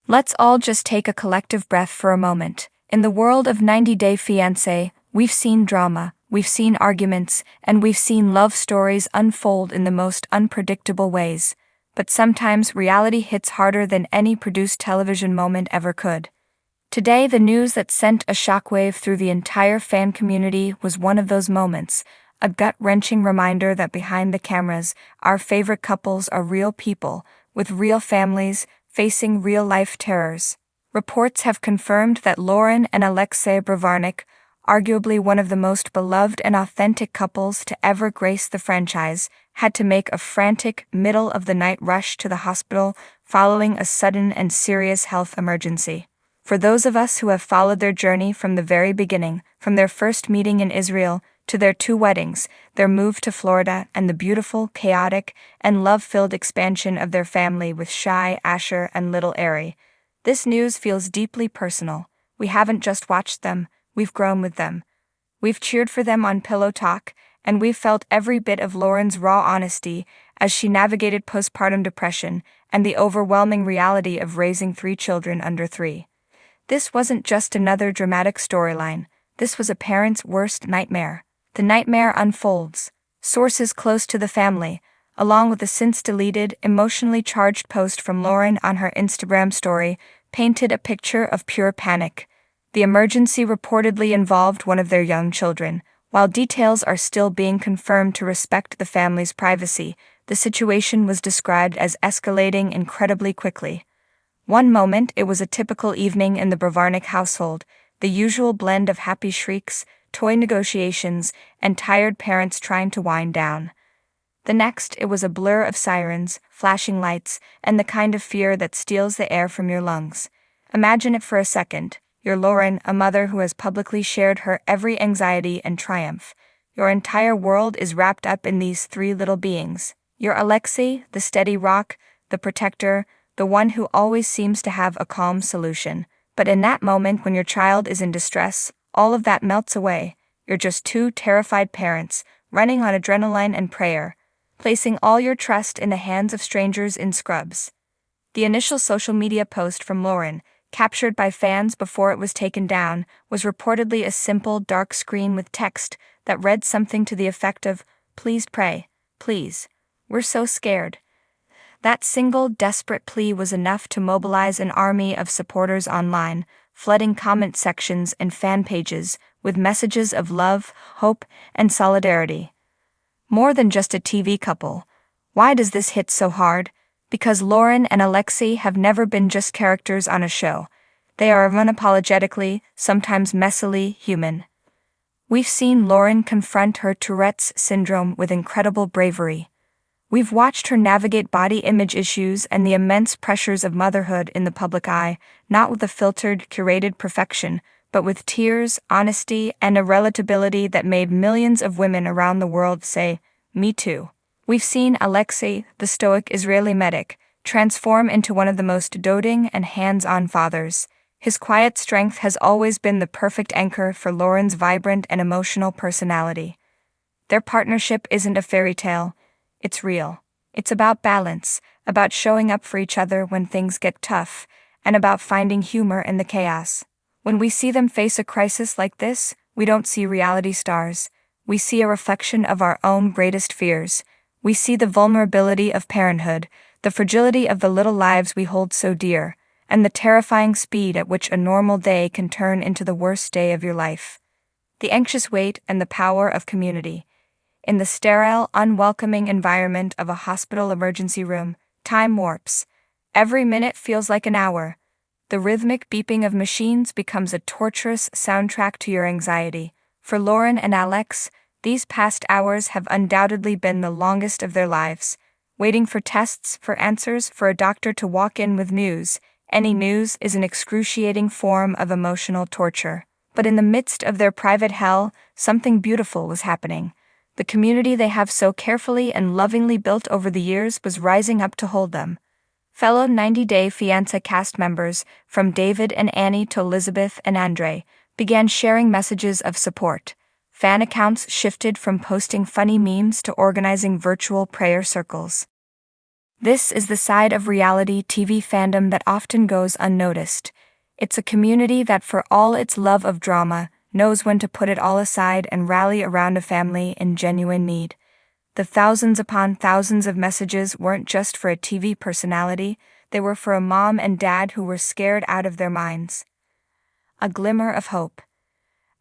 Let's all just take a collective breath for a moment. In the world of 90-Day Fiancé, we've seen drama, we've seen arguments, and we've seen love stories unfold in the most unpredictable ways. But sometimes reality hits harder than any produced television moment ever could. Today, the news that sent a shockwave through the entire fan community was one of those moments, a gut-wrenching reminder that behind the cameras, our favorite couples are real people, with real families, facing real-life terrors. Reports have confirmed that Loren and Alexei, arguably one of the most beloved and authentic couples to ever grace the franchise, had to make a frantic, middle-of-the-night rush to the hospital following a sudden and serious health emergency. For those of us who have followed their journey from the very beginning, from their first meeting in Israel to their 2 weddings, their move to Florida, and the beautiful, chaotic, and love-filled expansion of their family with Shai, Asher, and little Ari, this news feels deeply personal. We haven't just watched them, we've grown with them. We've cheered for them on Pillow Talk, and we've felt every bit of Loren's raw honesty as she navigated postpartum depression and the overwhelming reality of raising 3 children under 3. This wasn't just another dramatic storyline, this was a parent's worst nightmare. The nightmare unfolds. Sources close to the family, along with a since-deleted, emotionally charged post from Loren on her Instagram story, painted a picture of pure panic. The emergency reportedly involved one of their young children. While details are still being confirmed to respect the family's privacy, the situation was described as escalating incredibly quickly. One moment it was a typical evening in the Bravarnik household, the usual blend of happy shrieks, toy negotiations, and tired parents trying to wind down. The next it was a blur of sirens, flashing lights, and the kind of fear that steals the air from your lungs. Imagine it for a second. You're Loren, a mother who has publicly shared her every anxiety and triumph. Your entire world is wrapped up in these 3 little beings. You're Alexei, the steady rock, the protector, the one who always seems to have a calm solution. But in that moment when your child is in distress, all of that melts away. You're just 2 terrified parents, running on adrenaline and prayer, placing all your trust in the hands of strangers in scrubs. The initial social media post from Loren, captured by fans before it was taken down, was reportedly a simple dark screen with text that read something to the effect of, "Please pray, please. We're so scared." That single, desperate plea was enough to mobilize an army of supporters online, flooding comment sections and fan pages with messages of love, hope, and solidarity. More than just a TV couple. Why does this hit so hard? Because Loren and Alexei have never been just characters on a show. They are unapologetically, sometimes messily, human. We've seen Loren confront her Tourette's syndrome with incredible bravery. We've watched her navigate body image issues and the immense pressures of motherhood in the public eye, not with a filtered, curated perfection, but with tears, honesty, and a relatability that made millions of women around the world say, "Me too." We've seen Alexei, the stoic Israeli medic, transform into one of the most doting and hands-on fathers. His quiet strength has always been the perfect anchor for Loren's vibrant and emotional personality. Their partnership isn't a fairy tale. It's real. It's about balance, about showing up for each other when things get tough, and about finding humor in the chaos. When we see them face a crisis like this, we don't see reality stars. We see a reflection of our own greatest fears. We see the vulnerability of parenthood, the fragility of the little lives we hold so dear, and the terrifying speed at which a normal day can turn into the worst day of your life. The anxious weight and the power of community. In the sterile, unwelcoming environment of a hospital emergency room, time warps. Every minute feels like an hour. The rhythmic beeping of machines becomes a torturous soundtrack to your anxiety. For Loren and Alex, these past hours have undoubtedly been the longest of their lives. Waiting for tests, for answers, for a doctor to walk in with news. Any news is an excruciating form of emotional torture. But in the midst of their private hell, something beautiful was happening. The community they have so carefully and lovingly built over the years was rising up to hold them. Fellow 90-Day Fiancé cast members, from David and Annie to Elizabeth and Andre, began sharing messages of support. Fan accounts shifted from posting funny memes to organizing virtual prayer circles. This is the side of reality TV fandom that often goes unnoticed. It's a community that, for all its love of drama, knows when to put it all aside and rally around a family in genuine need. The thousands upon thousands of messages weren't just for a TV personality, they were for a mom and dad who were scared out of their minds. A glimmer of hope.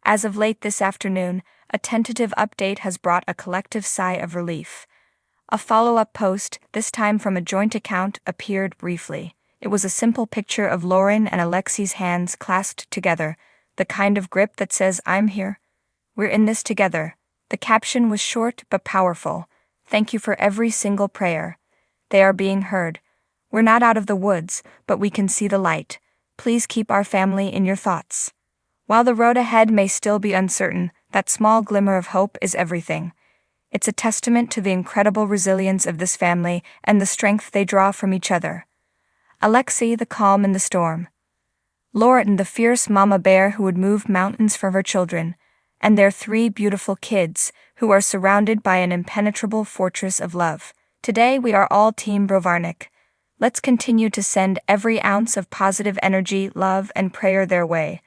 As of late this afternoon, a tentative update has brought a collective sigh of relief. A follow-up post, this time from a joint account, appeared briefly. It was a simple picture of Loren and Alexei's hands clasped together, the kind of grip that says, "I'm here. We're in this together." The caption was short but powerful. "Thank you for every single prayer. They are being heard. We're not out of the woods, but we can see the light. Please keep our family in your thoughts." While the road ahead may still be uncertain, that small glimmer of hope is everything. It's a testament to the incredible resilience of this family and the strength they draw from each other. Alexei, the calm in the storm. Loren, the fierce mama bear who would move mountains for her children. And their 3 beautiful kids, who are surrounded by an impenetrable fortress of love. Today we are all Team Brovarnik. Let's continue to send every ounce of positive energy, love, and prayer their way.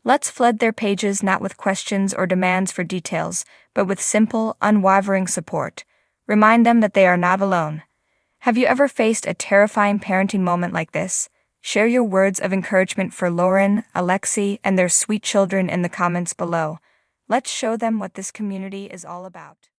Let's flood their pages not with questions or demands for details, but with simple, unwavering support. Remind them that they are not alone. Have you ever faced a terrifying parenting moment like this? Share your words of encouragement for Loren, Alexei, and their sweet children in the comments below. Let's show them what this community is all about.